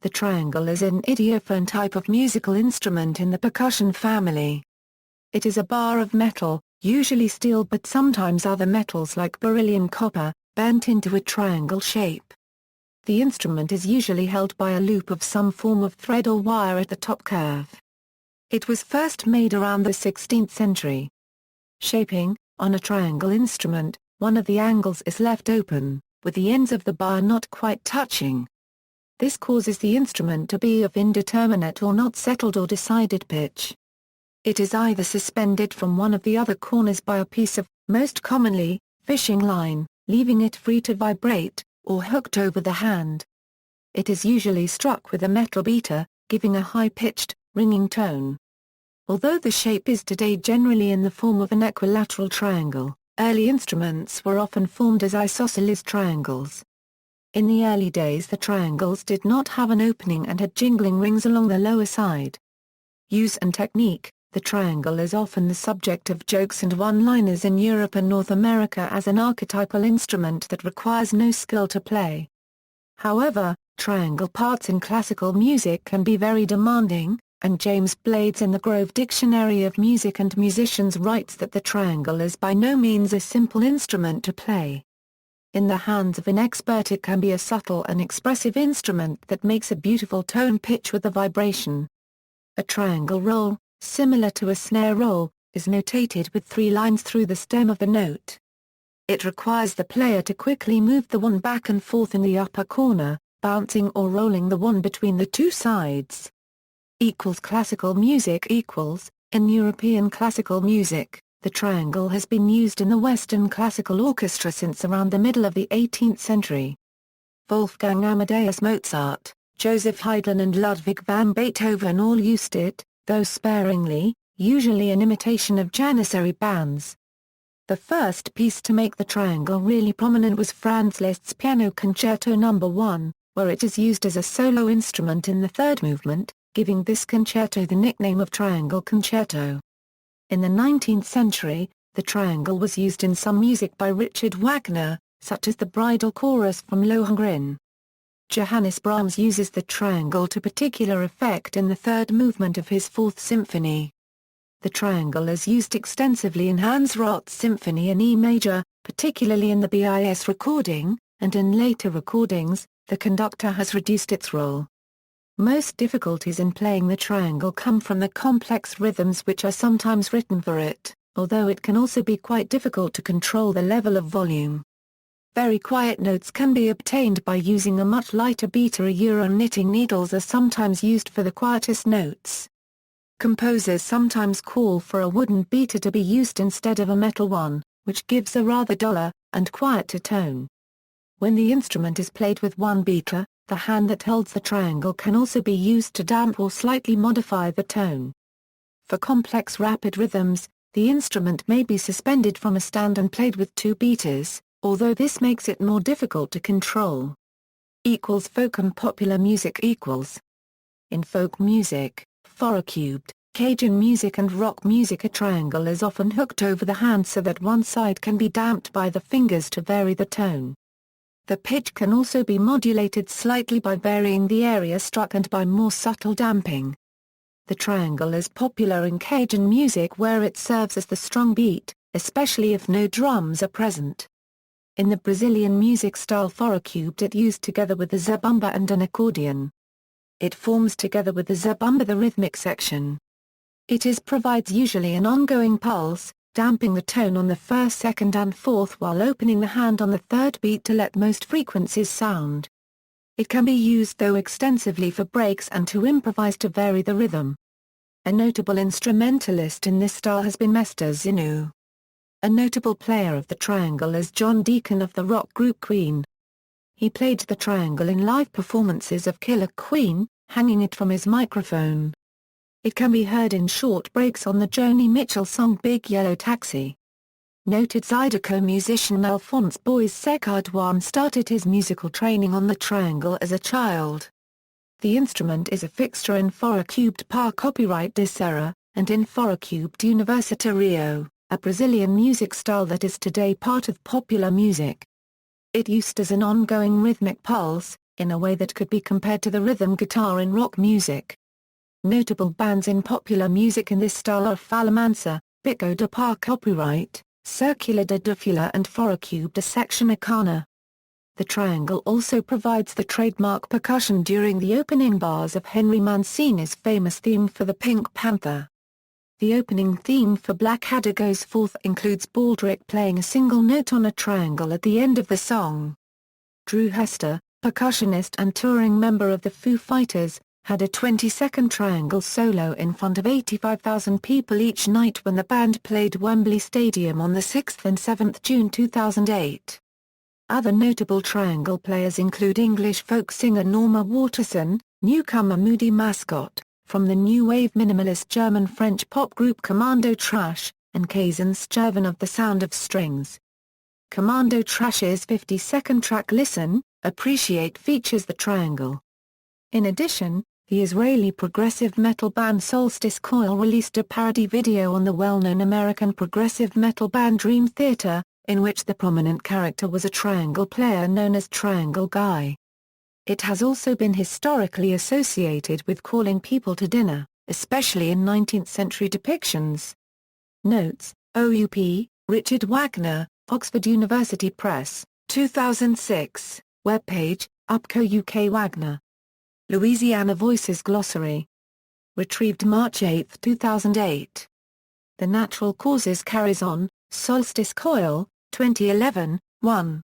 The triangle is an idiophone type of musical instrument in the percussion family. It is a bar of metal, usually steel but sometimes other metals like beryllium copper, bent into a triangle shape. The instrument is usually held by a loop of some form of thread or wire at the top curve. It was first made around the 16th century. Shaping: on a triangle instrument, one of the angles is left open, with the ends of the bar not quite touching. This causes the instrument to be of indeterminate or not settled or decided pitch. It is either suspended from one of the other corners by a piece of, most commonly, fishing line, leaving it free to vibrate, or hooked over the hand. It is usually struck with a metal beater, giving a high-pitched, ringing tone. Although the shape is today generally in the form of an equilateral triangle, early instruments were often formed as isosceles triangles. In the early days the triangles did not have an opening and had jingling rings along the lower side. Use and technique: the triangle is often the subject of jokes and one-liners in Europe and North America as an archetypal instrument that requires no skill to play. However, triangle parts in classical music can be very demanding, and James Blades in the Grove Dictionary of Music and Musicians writes that the triangle is by no means a simple instrument to play. In the hands of an expert it can be a subtle and expressive instrument that makes a beautiful tone pitch with a vibration. A triangle roll, similar to a snare roll, is notated with 3 lines through the stem of the note. It requires the player to quickly move the wand back and forth in the upper corner, bouncing or rolling the wand between the 2 sides. Classical music in European classical music, the triangle has been used in the Western classical orchestra since around the middle of the 18th century. Wolfgang Amadeus Mozart, Joseph Haydn and Ludwig van Beethoven all used it, though sparingly, usually in imitation of Janissary bands. The first piece to make the triangle really prominent was Franz Liszt's Piano Concerto No. 1, where it is used as a solo instrument in the third movement, giving this concerto the nickname of Triangle Concerto. In the 19th century, the triangle was used in some music by Richard Wagner, such as the Bridal Chorus from Lohengrin. Johannes Brahms uses the triangle to particular effect in the third movement of his Fourth Symphony. The triangle is used extensively in Hans Roth's Symphony in E major, particularly in the BIS recording, and in later recordings, the conductor has reduced its role. Most difficulties in playing the triangle come from the complex rhythms which are sometimes written for it, although it can also be quite difficult to control the level of volume. Very quiet notes can be obtained by using a much lighter beater. Knitting needles are sometimes used for the quietest notes. Composers sometimes call for a wooden beater to be used instead of a metal one, which gives a rather duller, and quieter tone. When the instrument is played with one beater, the hand that holds the triangle can also be used to damp or slightly modify the tone. For complex rapid rhythms, the instrument may be suspended from a stand and played with 2 beaters, although this makes it more difficult to control. Folk and popular music. In folk music, four-cubed, Cajun music and rock music, a triangle is often hooked over the hand so that one side can be damped by the fingers to vary the tone. The pitch can also be modulated slightly by varying the area struck and by more subtle damping. The triangle is popular in Cajun music where it serves as the strong beat, especially if no drums are present. In the Brazilian music style four-cubed it used together with the zabumba and an accordion. It forms together with the zabumba the rhythmic section. It provides usually an ongoing pulse, damping the tone on the first, second and fourth while opening the hand on the third beat to let most frequencies sound. It can be used though extensively for breaks and to improvise to vary the rhythm. A notable instrumentalist in this style has been Mester Zinu. A notable player of the triangle is John Deacon of the rock group Queen. He played the triangle in live performances of Killer Queen, hanging it from his microphone. It can be heard in short breaks on the Joni Mitchell song Big Yellow Taxi. Noted Zydeco musician Alphonse Bois Seckardouin started his musical training on the triangle as a child. The instrument is a fixture in four-cubed par copyright de Serra, and in four-cubed Universitario, a Brazilian music style that is today part of popular music. It used as an ongoing rhythmic pulse, in a way that could be compared to the rhythm guitar in rock music. Notable bands in popular music in this style are Falamansa, Pico de Par Copyright, Circular de Dufula and Foracube de Section Arcana. The triangle also provides the trademark percussion during the opening bars of Henry Mancini's famous theme for the Pink Panther. The opening theme for Blackadder Goes Forth includes Baldrick playing a single note on a triangle at the end of the song. Drew Hester, percussionist and touring member of the Foo Fighters, had a 20-second triangle solo in front of 85,000 people each night when the band played Wembley Stadium on the 6th and 7th June 2008. Other notable triangle players include English folk singer Norma Waterson, newcomer Moody Mascot, from the new wave minimalist German-French pop group Commando Trash, and Kazan Stjervan of The Sound of Strings. Commando Trash's 50-second track Listen, Appreciate features the triangle. In addition, the Israeli progressive metal band Solstice Coil released a parody video on the well-known American progressive metal band Dream Theater, in which the prominent character was a triangle player known as Triangle Guy. It has also been historically associated with calling people to dinner, especially in 19th-century depictions. Notes, OUP, Richard Wagner, Oxford University Press, 2006, webpage, UPCO UK Wagner. Louisiana Voices Glossary. Retrieved March 8, 2008. The Natural Causes Carries On, Solstice Coil, 2011, 1.